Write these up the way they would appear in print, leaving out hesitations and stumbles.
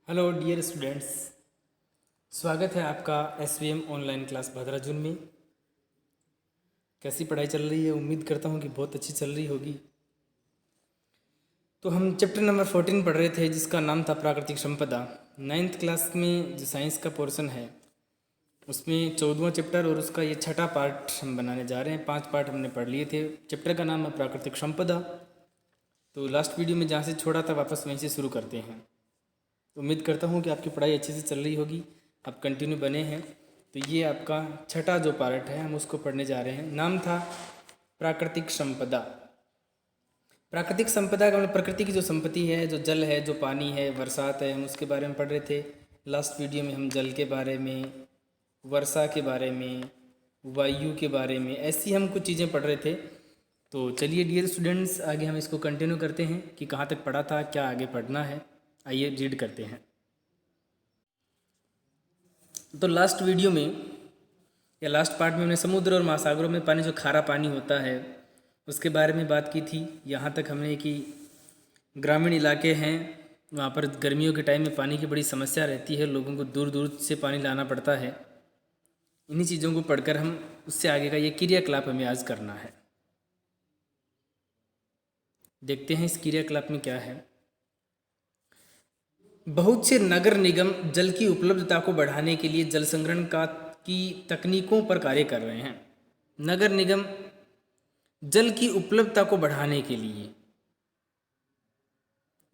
Hello dear students, स्वागत है आपका एसवीएम ऑनलाइन क्लास भद्राजुन में। कैसी पढ़ाई चल रही है? उम्मीद करता हूँ कि बहुत अच्छी चल रही होगी। तो हम चैप्टर नंबर 14 पढ़ रहे थे, जिसका नाम था प्राकृतिक संपदा। 9th क्लास में जो साइंस का पोर्शन है उसमें 14वां चैप्टर और उसका ये छठा पार्ट हम बनाने जा रहे हैं। 5 पार्ट हमने पढ़ लिए थे। चैप्टर का नाम है प्राकृतिक संपदा। तो लास्ट वीडियो में जहाँ से छोड़ा था वापस वहीं से शुरू करते हैं। उम्मीद करता हूँ कि आपकी पढ़ाई अच्छे से चल रही होगी, आप कंटिन्यू बने हैं। तो ये आपका छठा जो पार्ट है हम उसको पढ़ने जा रहे हैं। नाम था प्राकृतिक संपदा। प्राकृतिक संपदा का मतलब प्रकृति की जो संपत्ति है, जो जल है, जो पानी है, बरसात है, हम उसके बारे में पढ़ रहे थे। लास्ट वीडियो में हम जल के बारे में, वर्षा के बारे में, वायु के बारे में, ऐसी हम कुछ चीज़ें पढ़ रहे थे। तो चलिए डियर स्टूडेंट्स, आगे हम इसको कंटिन्यू करते हैं कि कहाँ तक पढ़ा था, क्या आगे पढ़ना है। आइए रीड करते हैं। तो लास्ट वीडियो में या लास्ट पार्ट में हमने समुद्र और महासागरों में पानी, जो खारा पानी होता है, उसके बारे में बात की थी। यहाँ तक हमने कि ग्रामीण इलाके हैं, वहाँ पर गर्मियों के टाइम में पानी की बड़ी समस्या रहती है, लोगों को दूर दूर से पानी लाना पड़ता है। इन्हीं चीज़ों को पढ़कर हम उससे आगे का ये क्रियाकलाप हमें आज करना है। देखते हैं इस क्रियाकलाप में क्या है। बहुत से नगर निगम जल की उपलब्धता को बढ़ाने के लिए जल संग्रहण की तकनीकों पर कार्य कर रहे हैं। नगर निगम जल की उपलब्धता को बढ़ाने के लिए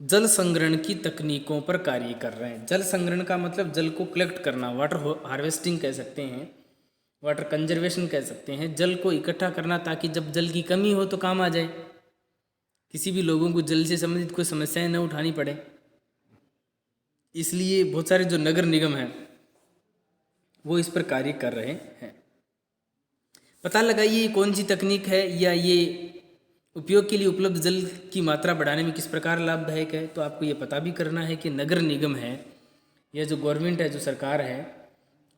जल संग्रहण की तकनीकों पर कार्य कर रहे हैं। जल संग्रहण का मतलब जल को कलेक्ट करना, वाटर हार्वेस्टिंग कह सकते हैं, वाटर कंजर्वेशन कह सकते हैं। जल को इकट्ठा करना ताकि जब जल की कमी हो तो काम आ जाए, किसी भी लोगों को जल से संबंधित कोई समस्याएं न उठानी पड़े। इसलिए बहुत सारे जो नगर निगम हैं वो इस पर कार्य कर रहे हैं। पता लगाइए कौन सी तकनीक है या ये उपयोग के लिए उपलब्ध जल की मात्रा बढ़ाने में किस प्रकार लाभदायक है। तो आपको ये पता भी करना है कि नगर निगम है या जो गवर्नमेंट है, जो सरकार है,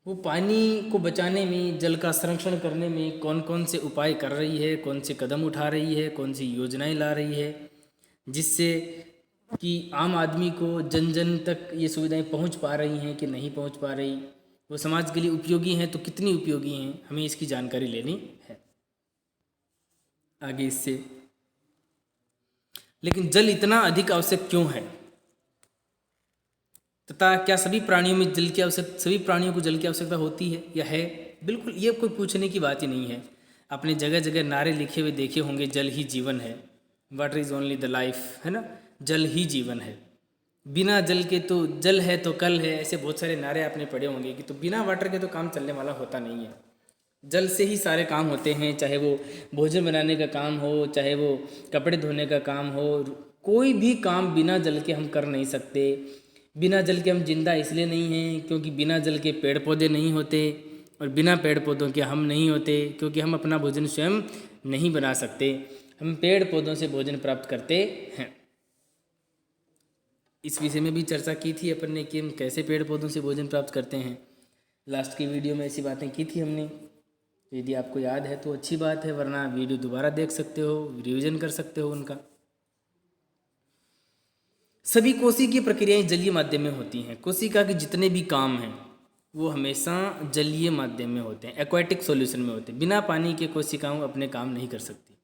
वो पानी को बचाने में, जल का संरक्षण करने में कौन कौन से उपाय कर रही है, कौन से कदम उठा रही है, कौन सी योजनाएं ला रही है, जिससे कि आम आदमी को जन जन तक ये सुविधाएं पहुंच पा रही हैं कि नहीं पहुंच पा रही, वो समाज के लिए उपयोगी हैं तो कितनी उपयोगी हैं, हमें इसकी जानकारी लेनी है आगे इससे। लेकिन जल इतना अधिक आवश्यक क्यों है, तथा क्या सभी प्राणियों में सभी प्राणियों को जल की आवश्यकता होती है या है? बिल्कुल, ये कोई पूछने की बात ही नहीं है। आपने जगह जगह नारे लिखे हुए देखे होंगे, जल ही जीवन है, water is only the life, है ना, जल ही जीवन है, बिना जल के तो जल है तो कल है, ऐसे बहुत सारे नारे आपने पढ़े होंगे कि तो बिना वाटर के तो काम चलने वाला होता नहीं है। जल से ही सारे काम होते हैं, चाहे वो भोजन बनाने का काम हो, चाहे वो कपड़े धोने का काम हो, कोई भी काम बिना जल के हम कर नहीं सकते। बिना जल के हम जिंदा इसलिए नहीं हैं क्योंकि बिना जल के पेड़ पौधे नहीं होते, और बिना पेड़ पौधों के हम नहीं होते क्योंकि हम अपना भोजन स्वयं नहीं बना सकते। हम पेड़ पौधों से भोजन प्राप्त करते हैं। इस विषय में भी चर्चा की थी अपन ने कि हम कैसे पेड़ पौधों से भोजन प्राप्त करते हैं। लास्ट की वीडियो में ऐसी बातें की थी हमने। यदि आपको याद है तो अच्छी बात है, वरना वीडियो दोबारा देख सकते हो, रिवीजन कर सकते हो उनका। सभी कोशिकीय प्रक्रियाएं जलीय माध्यम में होती हैं। कोशिका के जितने भी काम हैं वो हमेशा जलीय माध्यम में होते हैं, एक्वाटिक सॉल्यूशन में होते हैं। बिना पानी के कोशिकाओं अपने काम नहीं कर सकती।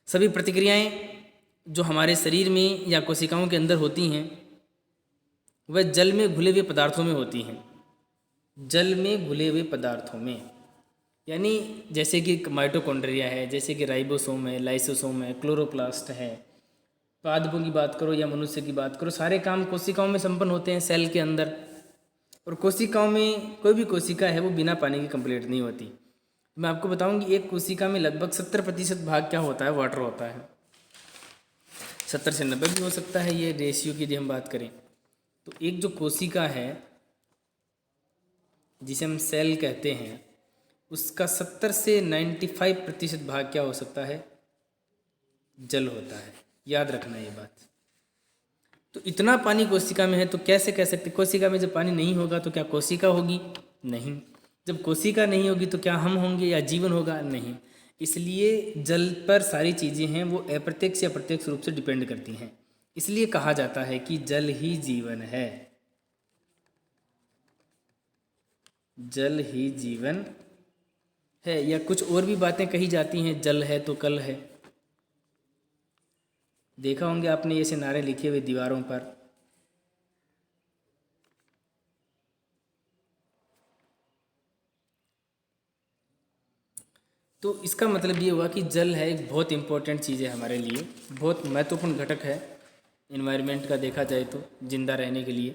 सभी प्रतिक्रियाएं जो हमारे शरीर में या कोशिकाओं के अंदर होती हैं वह जल में घुले हुए पदार्थों में होती हैं। जल में घुले हुए पदार्थों में, यानी जैसे कि माइटोकॉन्ड्रिया है, जैसे कि राइबोसोम है, लाइसोसोम है, क्लोरोप्लास्ट है। पादपों की बात करो या मनुष्य की बात करो, सारे काम कोशिकाओं में संपन्न होते हैं, सेल के अंदर। और कोशिकाओं में कोई भी कोशिका है वो बिना पानी के कंप्लीट नहीं होती। मैं आपको बताऊंगी, एक कोशिका में लगभग 70% भाग क्या होता है, वाटर होता है। 70 से 90 भी हो सकता है, ये रेशियो की यदि हम बात करें तो। एक जो कोशिका है जिसे हम सेल कहते हैं, उसका 70 से 95% भाग क्या हो सकता है, जल होता है। याद रखना ये बात। तो इतना पानी कोशिका में है तो कैसे कह सकते, कोशिका में जब पानी नहीं होगा तो क्या कोशिका होगी? नहीं। जब कोशिका नहीं होगी तो क्या हम होंगे या जीवन होगा? नहीं। इसलिए जल पर सारी चीज़ें हैं वो अप्रत्यक्ष या प्रत्यक्ष रूप से डिपेंड करती हैं। इसलिए कहा जाता है कि जल ही जीवन है। जल ही जीवन है, या कुछ और भी बातें कही जाती हैं, जल है तो कल है। देखा होंगे आपने ऐसे नारे लिखे हुए दीवारों पर। तो इसका मतलब ये हुआ कि जल है एक बहुत इम्पोर्टेंट चीज़ है हमारे लिए, बहुत महत्वपूर्ण घटक है इन्वायरमेंट का, देखा जाए तो जिंदा रहने के लिए।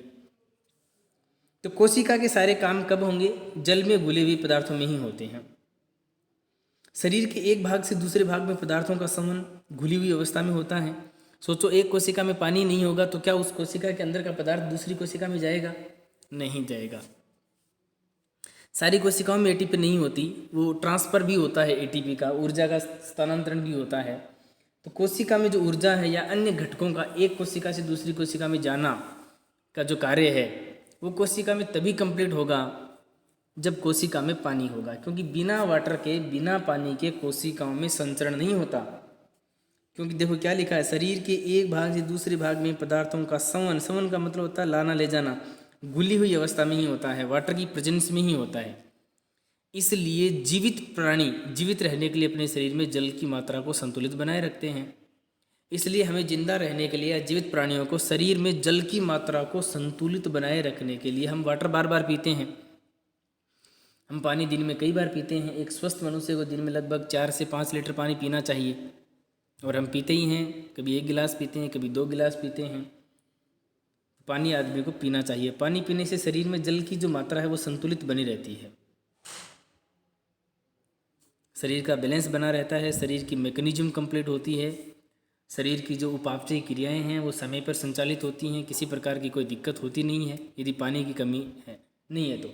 तो कोशिका के सारे काम कब होंगे? जल में घुले हुए पदार्थों में ही होते हैं। शरीर के एक भाग से दूसरे भाग में पदार्थों का संवहन घुली हुई अवस्था में होता है। सोचो, एक कोशिका में पानी नहीं होगा तो क्या उस कोशिका के अंदर का पदार्थ दूसरी कोशिका में जाएगा? नहीं जाएगा। सारी कोशिकाओं में एटीपी नहीं होती, वो ट्रांसफ़र भी होता है एटीपी का, ऊर्जा का स्थानांतरण भी होता है। तो कोशिका में जो ऊर्जा है या अन्य घटकों का एक कोशिका से दूसरी कोशिका में जाना का जो कार्य है, वो कोशिका में तभी कंप्लीट होगा जब कोशिका में पानी होगा, क्योंकि बिना वाटर के, बिना पानी के कोशिकाओं में संचरण नहीं होता। क्योंकि देखो क्या लिखा है, शरीर के एक भाग से दूसरे भाग में पदार्थों का संवहन, संवहन का मतलब होता है लाना ले जाना, घुली हुई अवस्था में ही होता है, वाटर की प्रेजेंस में ही होता है। इसलिए जीवित प्राणी जीवित रहने के लिए अपने शरीर में जल की मात्रा को संतुलित बनाए रखते हैं। इसलिए हमें जिंदा रहने के लिए या जीवित प्राणियों को शरीर में जल की मात्रा को संतुलित बनाए रखने के लिए हम वाटर बार बार पीते हैं। हम पानी दिन में कई बार पीते हैं। एक स्वस्थ मनुष्य को दिन में लगभग 4 से 5 लीटर पानी पीना चाहिए, और हम पीते ही हैं। कभी 1 गिलास पीते हैं, कभी 2 गिलास पीते हैं। पानी आदमी को पीना चाहिए। पानी पीने से शरीर में जल की जो मात्रा है वो संतुलित बनी रहती है, शरीर का बैलेंस बना रहता है, शरीर की मैकेनिज्म कंप्लीट होती है, शरीर की जो उपापचय क्रियाएं हैं वो समय पर संचालित होती हैं, किसी प्रकार की कोई दिक्कत होती नहीं है यदि पानी की कमी है नहीं है तो।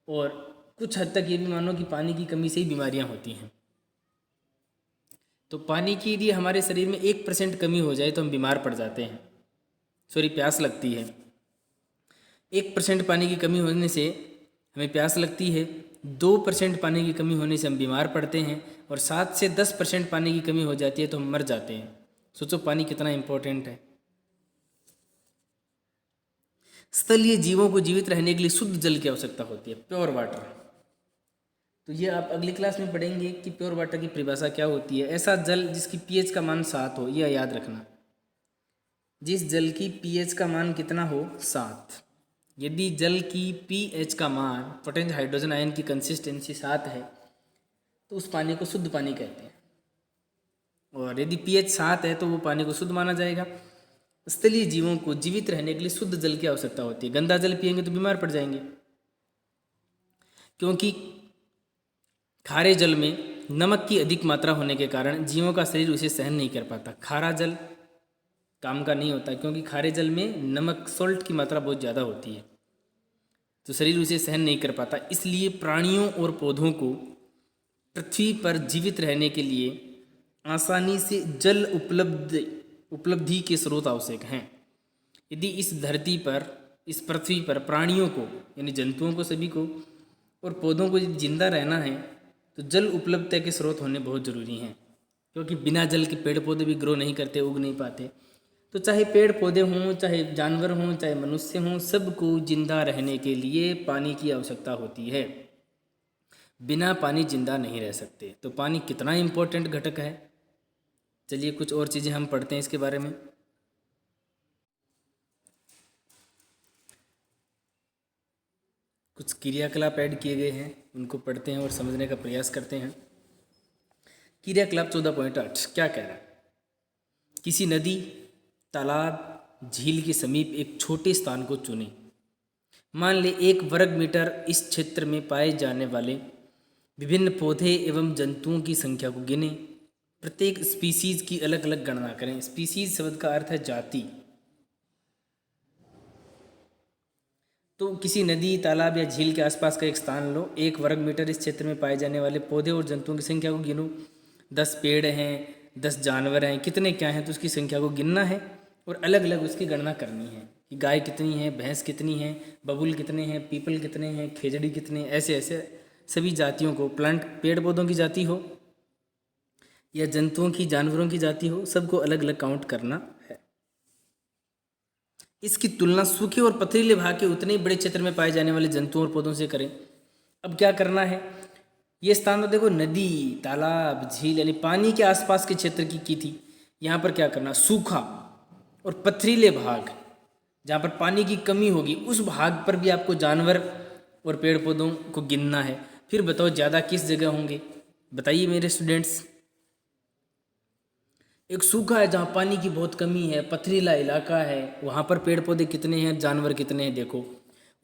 और कुछ हद तक ये भी मानो कि पानी की कमी से ही बीमारियां होती हैं। तो पानी की यदि हमारे शरीर में 1% कमी हो जाए तो हम बीमार पड़ जाते हैं, प्यास लगती है। 1% पानी की कमी होने से हमें प्यास लगती है, 2% पानी की कमी होने से हम बीमार पड़ते हैं, और 7 से 10% पानी की कमी हो जाती है तो हम मर जाते हैं। सोचो पानी कितना इम्पोर्टेंट है। स्थलीय जीवों को जीवित रहने के लिए शुद्ध जल की आवश्यकता होती है, प्योर वाटर। तो ये आप अगली क्लास में पढ़ेंगे कि प्योर वाटर की परिभाषा क्या होती है। ऐसा जल जिसकी पीएच का मान 7 हो, यह याद रखना। जिस जल की पीएच का मान कितना हो? 7। यदि जल की पीएच का मान, पोटेंशियल हाइड्रोजन आयन की कंसिस्टेंसी 7 है तो उस पानी को शुद्ध पानी कहते हैं। और यदि पीएच 7 है तो वो पानी को शुद्ध माना जाएगा। स्थलीय जीवों को जीवित रहने के लिए शुद्ध जल की आवश्यकता होती है। गंदा जल पिएंगे तो बीमार पड़ जाएंगे, क्योंकि खारे जल में नमक की अधिक मात्रा होने के कारण जीवों का शरीर उसे सहन नहीं कर पाता। खारा जल काम का नहीं होता, क्योंकि खारे जल में नमक, सॉल्ट की मात्रा बहुत ज़्यादा होती है, तो शरीर उसे सहन नहीं कर पाता। इसलिए प्राणियों और पौधों को पृथ्वी पर जीवित रहने के लिए आसानी से जल उपलब्धि के स्रोत आवश्यक हैं। यदि इस धरती पर, इस पृथ्वी पर प्राणियों को यानी जंतुओं को सभी को और पौधों को जिंदा रहना है तो जल उपलब्धता के स्रोत होने बहुत ज़रूरी हैं, क्योंकि बिना जल के पेड़ पौधे भी ग्रो नहीं करते, उग नहीं पाते। तो चाहे पेड़ पौधे हों, चाहे जानवर हों, चाहे मनुष्य हों, सबको जिंदा रहने के लिए पानी की आवश्यकता होती है। बिना पानी जिंदा नहीं रह सकते। तो पानी कितना इम्पोर्टेंट घटक है। चलिए कुछ और चीज़ें हम पढ़ते हैं इसके बारे में। कुछ क्रियाकलाप ऐड किए गए हैं, उनको पढ़ते हैं और समझने का प्रयास करते हैं। क्रियाकलाप 14.8 क्या कह रहा है? किसी नदी, तालाब, झील के समीप एक छोटे स्थान को चुनें। मान ले 1 वर्ग मीटर इस क्षेत्र में पाए जाने वाले विभिन्न पौधे एवं जंतुओं की संख्या को गिनें। प्रत्येक स्पीसीज की अलग अलग गणना करें। स्पीसीज शब्द का अर्थ है जाति। तो किसी नदी, तालाब या झील के आसपास का एक स्थान लो, 1 वर्ग मीटर इस क्षेत्र में पाए जाने वाले पौधे और जंतुओं की संख्या को गिनो। 10 पेड़ हैं, 10 जानवर हैं, कितने क्या हैं तो उसकी संख्या को गिनना है और अलग अलग उसकी गणना करनी है कि गाय कितनी है, भैंस कितनी है, बबूल कितने हैं, पीपल कितने हैं, खेजड़ी कितने, ऐसे ऐसे सभी जातियों को, प्लांट पेड़ पौधों की जाति हो या जंतुओं की, जानवरों की जाति हो, सबको अलग अलग काउंट करना है। इसकी तुलना सूखे और पथरीले भाग के उतने ही बड़े क्षेत्र में पाए जाने वाले जंतुओं और पौधों से करें। अब क्या करना है, ये स्थान तो देखो नदी, तालाब, झील यानी पानी के आसपास के क्षेत्र की थी। यहाँ पर क्या करना, सूखा और पथरीले भाग जहाँ पर पानी की कमी होगी उस भाग पर भी आपको जानवर और पेड़ पौधों को गिनना है। फिर बताओ ज़्यादा किस जगह होंगे, बताइए मेरे स्टूडेंट्स। एक सूखा है जहाँ पानी की बहुत कमी है, पथरीला इलाका है, वहाँ पर पेड़ पौधे कितने हैं, जानवर कितने हैं देखो।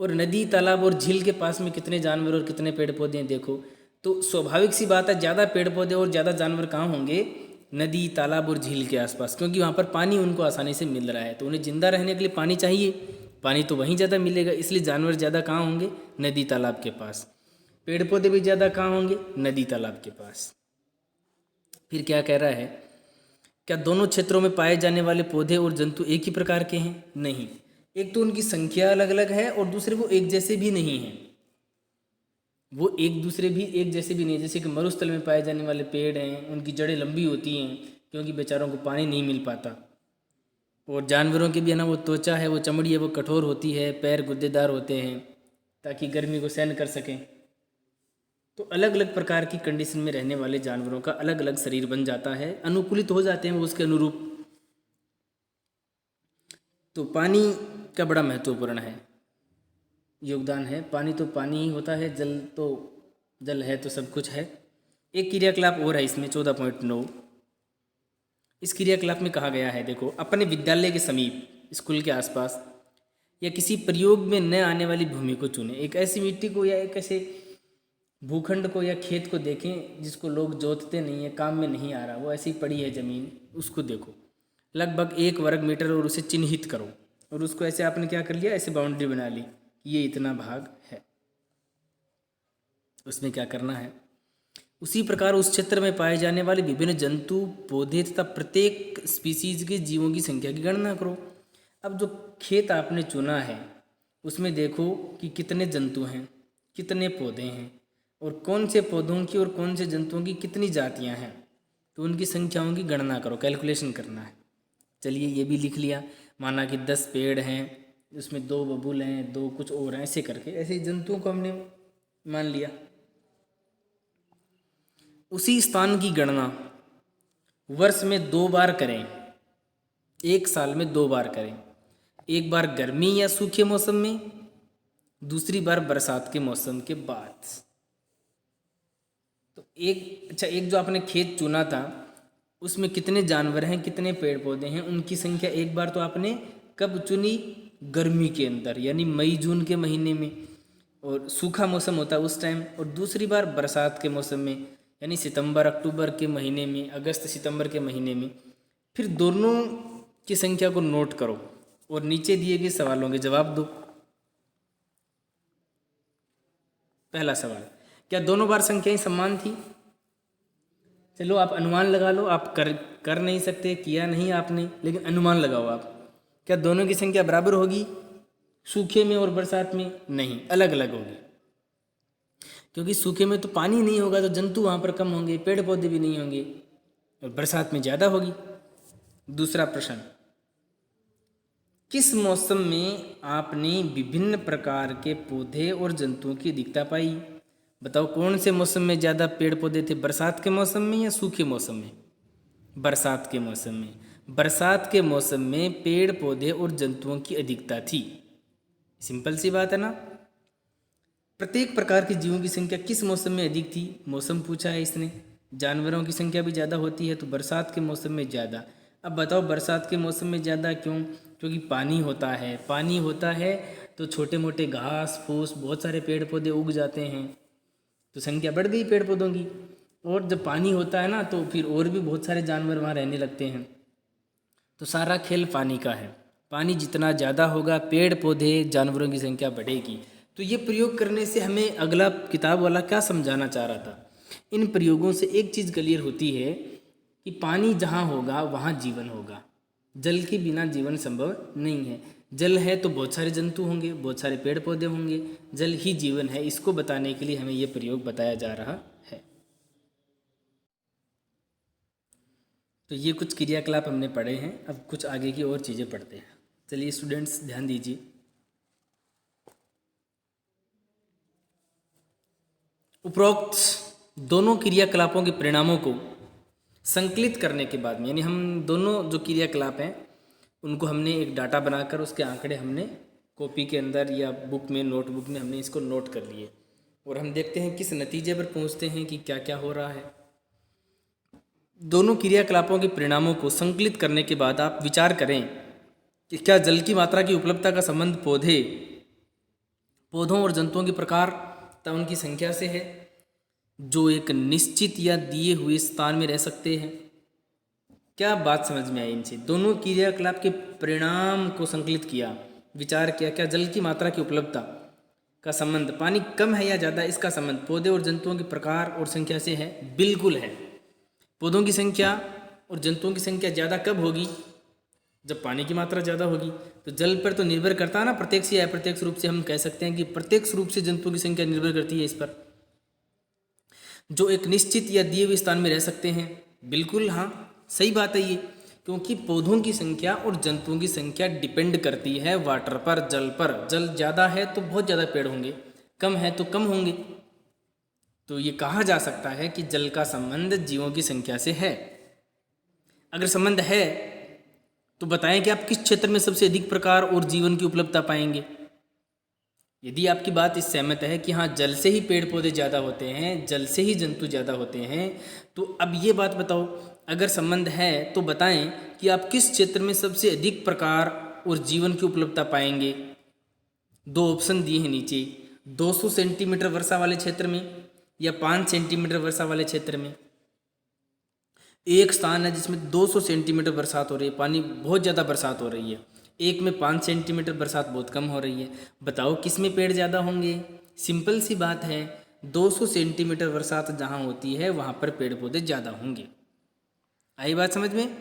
और नदी, तालाब और झील के पास में कितने जानवर और कितने पेड़ पौधे हैं देखो। तो स्वाभाविक सी बात है, ज़्यादा पेड़ पौधे और ज़्यादा जानवर कहाँ होंगे, नदी, तालाब और झील के आसपास, क्योंकि वहाँ पर पानी उनको आसानी से मिल रहा है। तो उन्हें जिंदा रहने के लिए पानी चाहिए, पानी तो वहीं ज़्यादा मिलेगा, इसलिए जानवर ज़्यादा कहाँ होंगे, नदी तालाब के पास। पेड़ पौधे भी ज़्यादा कहाँ होंगे, नदी तालाब के पास। फिर क्या कह रहा है, क्या दोनों क्षेत्रों में पाए जाने वाले पौधे और जंतु एक ही प्रकार के हैं? नहीं, एक तो उनकी संख्या अलग अलग है और दूसरे वो एक जैसे भी नहीं हैं। वो एक दूसरे भी एक जैसे भी नहीं, जैसे कि मरुस्थल में पाए जाने वाले पेड़ हैं, उनकी जड़ें लंबी होती हैं क्योंकि बेचारों को पानी नहीं मिल पाता। और जानवरों की भी है ना, वो त्वचा है, वो चमड़ी है, वो कठोर होती है, पैर गुद्देदार होते हैं ताकि गर्मी को सहन कर सकें। तो अलग अलग प्रकार की कंडीशन में रहने वाले जानवरों का अलग अलग शरीर बन जाता है, अनुकूलित हो जाते हैं वो उसके अनुरूप। तो पानी का बड़ा महत्वपूर्ण है, योगदान है। पानी तो पानी ही होता है, जल तो जल है तो सब कुछ है। एक क्रियाकलाप और है इसमें 14.9। इस क्रियाकलाप में कहा गया है, देखो, अपने विद्यालय के समीप, स्कूल के आसपास या किसी प्रयोग में न आने वाली भूमि को चुनें। एक ऐसी मिट्टी को या एक ऐसे भूखंड को या खेत को देखें जिसको लोग जोतते नहीं है, काम में नहीं आ रहा, वो ऐसी पड़ी है ज़मीन, उसको देखो लगभग 1 वर्ग मीटर और उसे चिन्हित करो। और उसको ऐसे आपने क्या कर लिया, ऐसे बाउंड्री बना ली कि ये इतना भाग है। उसमें क्या करना है, उसी प्रकार उस क्षेत्र में पाए जाने वाले विभिन्न जंतु, पौधे तथा प्रत्येक स्पीसीज के जीवों की संख्या की गणना करो। अब जो खेत आपने चुना है उसमें देखो कि कितने जंतु हैं, कितने पौधे हैं और कौन से पौधों की और कौन से जंतुओं की कितनी जातियां हैं, तो उनकी संख्याओं की गणना करो, कैलकुलेशन करना है। चलिए ये भी लिख लिया, माना कि 10 पेड़ हैं, उसमें 2 बबूल हैं, 2 कुछ और हैं, ऐसे करके ऐसे जंतुओं को हमने मान लिया। उसी स्थान की गणना वर्ष में 2 बार करें, एक साल में 2 बार करें। एक बार गर्मी या सूखे मौसम में, दूसरी बार बरसात के मौसम के बाद। तो एक जो आपने खेत चुना था उसमें कितने जानवर हैं, कितने पेड़ पौधे हैं, उनकी संख्या एक बार तो आपने कब चुनी, गर्मी के अंदर यानी मई जून के महीने में, और सूखा मौसम होता है उस टाइम। और दूसरी बार बरसात के मौसम में यानी सितंबर अक्टूबर के महीने में, अगस्त सितंबर के महीने में। फिर दोनों की संख्या को नोट करो और नीचे दिए गए सवालों के जवाब दो। पहला सवाल, क्या दोनों बार संख्याएं समान थी? चलो आप अनुमान लगा लो, आप कर नहीं सकते, किया नहीं आपने, लेकिन अनुमान लगाओ आप। क्या दोनों की संख्या बराबर होगी सूखे में और बरसात में? नहीं, अलग अलग होगी, क्योंकि सूखे में तो पानी नहीं होगा तो जंतु वहाँ पर कम होंगे, पेड़ पौधे भी नहीं होंगे, और बरसात में ज़्यादा होगी। दूसरा प्रश्न, किस मौसम में आपने विभिन्न प्रकार के पौधे और जंतुओं की अधिकता पाई? बताओ कौन से मौसम में ज़्यादा पेड़ पौधे थे, बरसात के मौसम में या सूखे मौसम में? बरसात के मौसम में। बरसात के मौसम में पेड़ पौधे और जंतुओं की अधिकता थी। सिंपल सी बात है ना। प्रत्येक प्रकार के जीवों की संख्या किस मौसम में अधिक थी? मौसम पूछा है इसने। जानवरों की संख्या भी ज़्यादा होती है तो बरसात के मौसम में ज़्यादा। अब बताओ बरसात के मौसम में ज़्यादा क्यों? क्योंकि पानी होता है, पानी होता है तो छोटे मोटे घास फूस बहुत सारे पेड़ पौधे उग जाते हैं, तो संख्या बढ़ गई पेड़ पौधों की। और जब पानी होता है ना तो फिर और भी बहुत सारे जानवर वहाँ रहने लगते हैं। तो सारा खेल पानी का है, पानी जितना ज़्यादा होगा पेड़ पौधे जानवरों की संख्या बढ़ेगी। तो ये प्रयोग करने से हमें अगला किताब वाला क्या समझाना चाह रहा था, इन प्रयोगों से एक चीज़ क्लियर होती है कि पानी जहाँ होगा वहाँ जीवन होगा, जल के बिना जीवन संभव नहीं है। जल है तो बहुत सारे जंतु होंगे, बहुत सारे पेड़ पौधे होंगे, जल ही जीवन है। इसको बताने के लिए हमें ये प्रयोग बताया जा रहा है। तो ये कुछ क्रियाकलाप हमने पढ़े हैं, अब कुछ आगे की और चीज़ें पढ़ते हैं। चलिए स्टूडेंट्स ध्यान दीजिए। उपरोक्त दोनों क्रियाकलापों के परिणामों को संकलित करने के बाद में, यानी हम दोनों जो क्रियाकलाप हैं उनको हमने एक डाटा बनाकर उसके आंकड़े हमने कॉपी के अंदर या बुक में, नोटबुक में हमने इसको नोट कर लिए और हम देखते हैं किस नतीजे पर पहुंचते हैं कि क्या क्या हो रहा है। दोनों क्रियाकलापों के परिणामों को संकलित करने के बाद आप विचार करें कि क्या जल की मात्रा की उपलब्धता का संबंध पौधों और जंतुओं के प्रकार तथा उनकी संख्या से है, जो एक निश्चित या दिए हुए स्थान में रह सकते हैं। क्या बात समझ में आई इनसे? दोनों क्रियाकलाप के परिणाम को संकलित किया, विचार किया क्या जल की मात्रा की उपलब्धता का संबंध पानी कम है या ज़्यादा, इसका संबंध पौधे और जंतुओं के प्रकार और संख्या से है। बिल्कुल है। पौधों की संख्या और जंतुओं की संख्या ज़्यादा कब होगी? जब पानी की मात्रा ज़्यादा होगी। तो जल पर तो निर्भर करता है ना, प्रत्यक्ष या अप्रत्यक्ष रूप से। हम कह सकते हैं कि प्रत्यक्ष रूप से जंतुओं की संख्या निर्भर करती है इस पर, जो एक निश्चित या दिए हुए स्थान में रह सकते हैं। बिल्कुल हाँ, सही बात है ये, क्योंकि पौधों की संख्या और जंतुओं की संख्या डिपेंड करती है वाटर पर, जल पर। जल ज़्यादा है तो बहुत ज़्यादा पेड़ होंगे, कम है तो कम होंगे। तो ये कहा जा सकता है कि जल का संबंध जीवों की संख्या से है। अगर संबंध है तो बताएं कि आप किस क्षेत्र में सबसे अधिक प्रकार और जीवन की उपलब्धता पाएंगे। यदि आपकी बात इस सहमत है कि हाँ, जल से ही पेड़ पौधे ज़्यादा होते हैं, जल से ही जंतु ज़्यादा होते हैं, तो अब ये बात बताओ, अगर संबंध है तो बताएं कि आप किस क्षेत्र में सबसे अधिक प्रकार और जीवन की उपलब्धता पाएंगे। दो ऑप्शन दिए हैं नीचे, 200 सेंटीमीटर वर्षा वाले क्षेत्र में या 5 सेंटीमीटर वर्षा वाले क्षेत्र में। एक स्थान है जिसमें 200 सेंटीमीटर बरसात हो रही है, पानी बहुत ज़्यादा बरसात हो रही है। एक में 5 सेंटीमीटर बरसात बहुत कम हो रही है। बताओ किस में पेड़ ज़्यादा होंगे? सिंपल सी बात है, 200 सेंटीमीटर बरसात जहाँ होती है वहाँ पर पेड़ पौधे ज़्यादा होंगे। आई बात समझ में?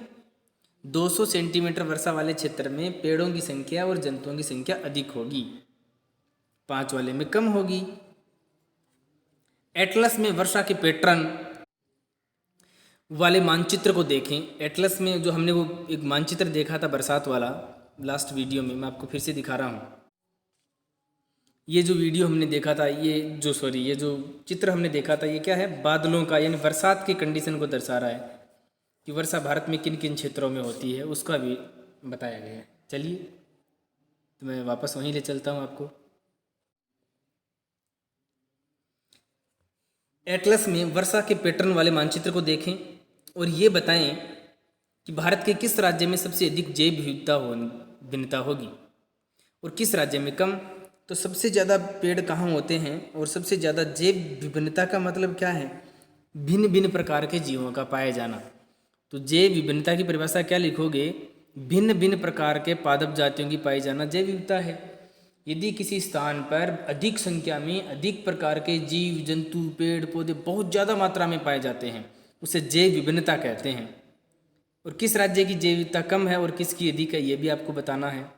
200 सेंटीमीटर वर्षा वाले क्षेत्र में पेड़ों की संख्या और जंतुओं की संख्या अधिक होगी, 5 वाले में कम होगी। एटलस में वर्षा के पैटर्न वाले मानचित्र को देखें। एटलस में जो हमने वो एक मानचित्र देखा था बरसात वाला लास्ट वीडियो में, मैं आपको फिर से दिखा रहा हूँ। ये जो वीडियो हमने देखा था, ये जो चित्र हमने देखा था, ये क्या है? बादलों का, यानी बरसात की कंडीशन को दर्शा रहा है कि वर्षा भारत में किन किन क्षेत्रों में होती है, उसका भी बताया गया है। चलिए तो मैं वापस वहीं ले चलता हूँ आपको। एटलस में वर्षा के पैटर्न वाले मानचित्र को देखें और ये बताएं कि भारत के किस राज्य में सबसे अधिक जैव विविधता होगी और किस राज्य में कम। तो सबसे ज़्यादा पेड़ कहाँ होते हैं और सबसे ज़्यादा जैव विभिन्नता का मतलब क्या है? भिन्न भिन्न प्रकार के जीवों का पाए जाना। तो जैव विभिन्नता की परिभाषा क्या लिखोगे? भिन्न भिन्न प्रकार के पादप जातियों की पाई जाना जैव विविधता है। यदि किसी स्थान पर अधिक संख्या में अधिक प्रकार के जीव जंतु पेड़ पौधे बहुत ज़्यादा मात्रा में पाए जाते हैं, उसे जैव विभिन्नता कहते हैं। और किस राज्य की जैव विविधता कम है और किसकी अधिक है, ये भी आपको बताना है।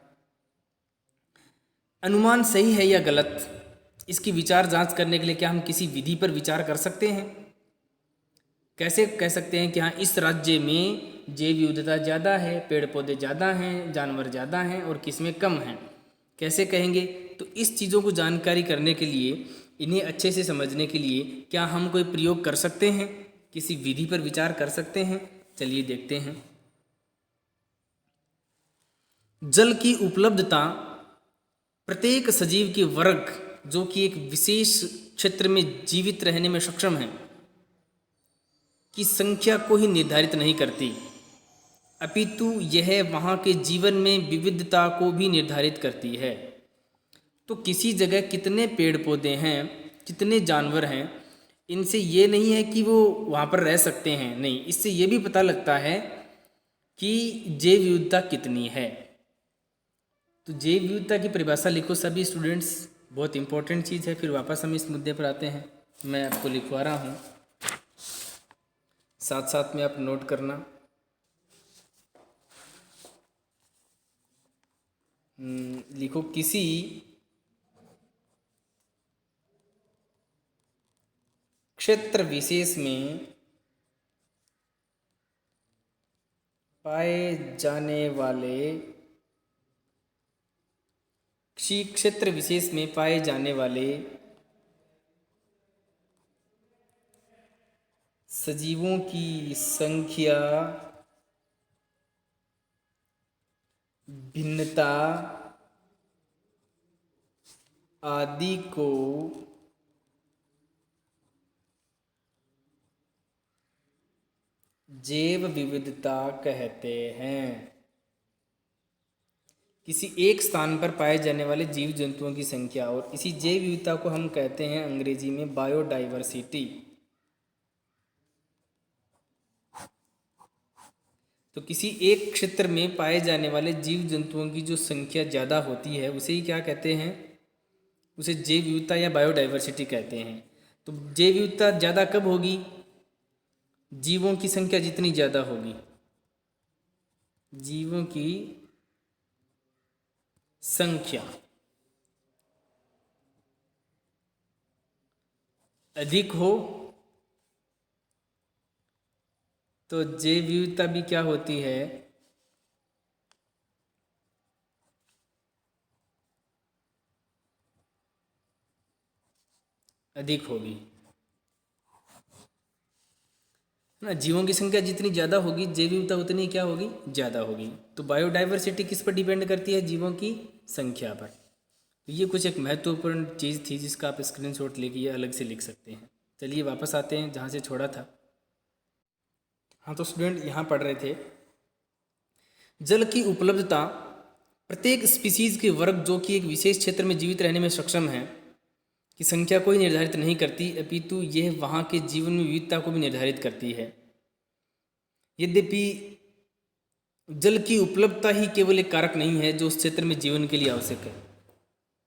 अनुमान सही है या गलत, इसकी विचार जांच करने के लिए क्या हम किसी विधि पर विचार कर सकते हैं? कैसे कह सकते हैं कि हाँ, इस राज्य में जैव विविधता ज़्यादा है, पेड़ पौधे ज़्यादा हैं, जानवर ज़्यादा हैं और किस में कम हैं? कैसे कहेंगे? तो इस चीज़ों को जानकारी करने के लिए, इन्हें अच्छे से समझने के लिए क्या हम कोई प्रयोग कर सकते हैं, किसी विधि पर विचार कर सकते हैं? चलिए देखते हैं। जल की उपलब्धता प्रत्येक सजीव के वर्ग जो कि एक विशेष क्षेत्र में जीवित रहने में सक्षम है की संख्या को ही निर्धारित नहीं करती, अपितु यह वहाँ के जीवन में विविधता को भी निर्धारित करती है। तो किसी जगह कितने पेड़ पौधे हैं, कितने जानवर हैं, इनसे ये नहीं है कि वो वहाँ पर रह सकते हैं, नहीं, इससे ये भी पता लगता है कि जैव विविधता कितनी है। तो जैव विविधता की परिभाषा लिखो सभी स्टूडेंट्स, बहुत इंपॉर्टेंट चीज़ है। फिर वापस हम इस मुद्दे पर आते हैं, मैं आपको लिखवा रहा हूँ, साथ साथ में आप नोट करना। लिखो, किसी क्षेत्र विशेष में पाए जाने वाले, किसी क्षेत्र विशेष में पाए जाने वाले सजीवों की संख्या, भिन्नता आदि को जैव विविधता कहते हैं। किसी एक स्थान पर पाए जाने वाले जीव जंतुओं की संख्या और इसी जैव विविधता को हम कहते हैं अंग्रेजी में बायोडाइवर्सिटी। तो किसी एक क्षेत्र में पाए जाने वाले जीव जंतुओं की जो संख्या ज़्यादा होती है उसे ही क्या कहते हैं, उसे जैव विविधता या बायोडाइवर्सिटी कहते हैं। तो जैव विविधता ज़्यादा कब होगी, जीवों की संख्या जितनी ज़्यादा होगी, जीवों की संख्या अधिक हो तो जैव विविधता भी क्या होती है, अधिक होगी ना। जीवों की संख्या जितनी ज़्यादा होगी जैव विविधता उतनी क्या होगी, ज़्यादा होगी। तो बायोडाइवर्सिटी किस पर डिपेंड करती है, जीवों की संख्या पर। तो ये कुछ एक महत्वपूर्ण चीज़ थी जिसका आप स्क्रीनशॉट लेके ये अलग से लिख सकते हैं। चलिए वापस आते हैं जहाँ से छोड़ा था। हाँ तो स्टूडेंट यहाँ पढ़ रहे थे, जल की उपलब्धता प्रत्येक स्पीसीज के वर्ग जो कि एक विशेष क्षेत्र में जीवित रहने में सक्षम है की संख्या को ही निर्धारित नहीं करती, अपितु यह वहाँ के जीवन में विविधता को भी निर्धारित करती है। यद्यपि जल की उपलब्धता ही केवल एक कारक नहीं है जो उस क्षेत्र में जीवन के लिए आवश्यक है।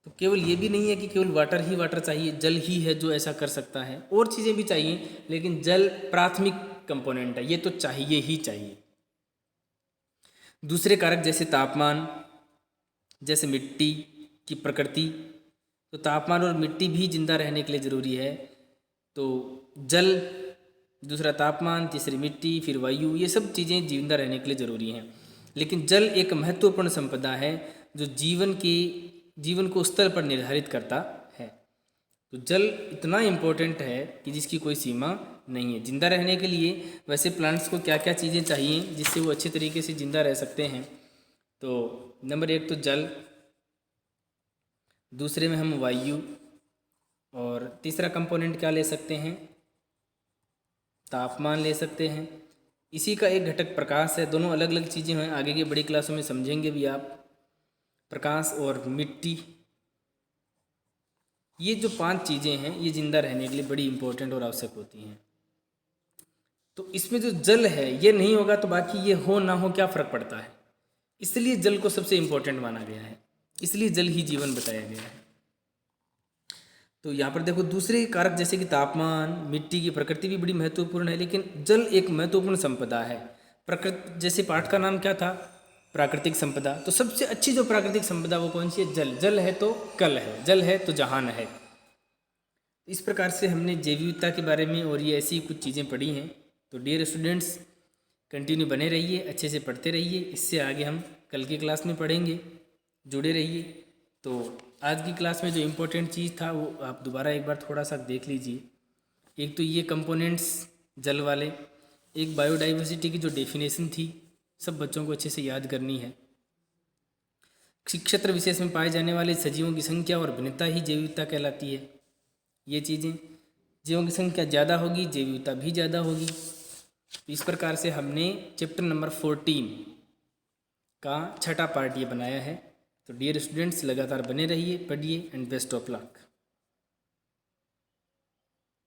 तो केवल ये भी नहीं है कि केवल वाटर ही वाटर चाहिए, जल ही है जो ऐसा कर सकता है, और चीज़ें भी चाहिए, लेकिन जल प्राथमिक कंपोनेंट है, ये तो चाहिए ही चाहिए। दूसरे कारक जैसे तापमान, जैसे मिट्टी की प्रकृति, तो तापमान और मिट्टी भी जिंदा रहने के लिए ज़रूरी है। तो जल, दूसरा तापमान, तीसरी मिट्टी, फिर वायु, ये सब चीज़ें जिंदा रहने के लिए ज़रूरी हैं। लेकिन जल एक महत्वपूर्ण संपदा है जो जीवन को स्तर पर निर्धारित करता है। तो जल इतना इम्पोर्टेंट है कि जिसकी कोई सीमा नहीं है जिंदा रहने के लिए। वैसे प्लांट्स को क्या क्या चीज़ें चाहिए जिससे वो अच्छे तरीके से जिंदा रह सकते हैं, तो नंबर 1 तो जल, दूसरे में हम वायु, और तीसरा कंपोनेंट क्या ले सकते हैं, तापमान ले सकते हैं। इसी का एक घटक प्रकाश है। दोनों अलग अलग चीज़ें हैं, आगे की बड़ी क्लासों में समझेंगे भी आप। प्रकाश और मिट्टी, ये जो 5 चीज़ें हैं ये जिंदा रहने के लिए बड़ी इंपॉर्टेंट और आवश्यक होती हैं। तो इसमें जो जल है ये नहीं होगा तो बाकी ये हो ना हो क्या फ़र्क पड़ता है। इसलिए जल को सबसे इम्पोर्टेंट माना गया है, इसलिए जल ही जीवन बताया गया है। तो यहाँ पर देखो दूसरे कारक जैसे कि तापमान, मिट्टी की प्रकृति भी बड़ी महत्वपूर्ण है, लेकिन जल एक महत्वपूर्ण संपदा है। प्रकृति, जैसे पाठ का नाम क्या था, प्राकृतिक संपदा। तो सबसे अच्छी जो प्राकृतिक संपदा वो कौन सी है, जल। जल है तो कल है, जल है तो जहान है। इस प्रकार से हमने जैव विविधता के बारे में और ये ऐसी कुछ चीज़ें पढ़ी हैं। तो डियर स्टूडेंट्स, कंटिन्यू बने रहिए, अच्छे से पढ़ते रहिए। इससे आगे हम कल की क्लास में पढ़ेंगे, जुड़े रहिए। तो आज की क्लास में जो इम्पोर्टेंट चीज़ था वो आप दोबारा एक बार थोड़ा सा देख लीजिए। एक तो ये कंपोनेंट्स जल वाले, एक बायोडाइवर्सिटी की जो डेफिनेशन थी सब बच्चों को अच्छे से याद करनी है। क्षेत्र विशेष में पाए जाने वाले सजीवों की संख्या और भिन्नता ही जैव विविधता कहलाती है। ये चीज़ें, जीवों की संख्या ज़्यादा होगी जैव विविधता भी ज़्यादा होगी। इस प्रकार से हमने चैप्टर नंबर 14 का छठा पार्ट ये बनाया है। तो डियर स्टूडेंट्स, लगातार बने रहिए, पढ़िए, एंड बेस्ट ऑफ लक।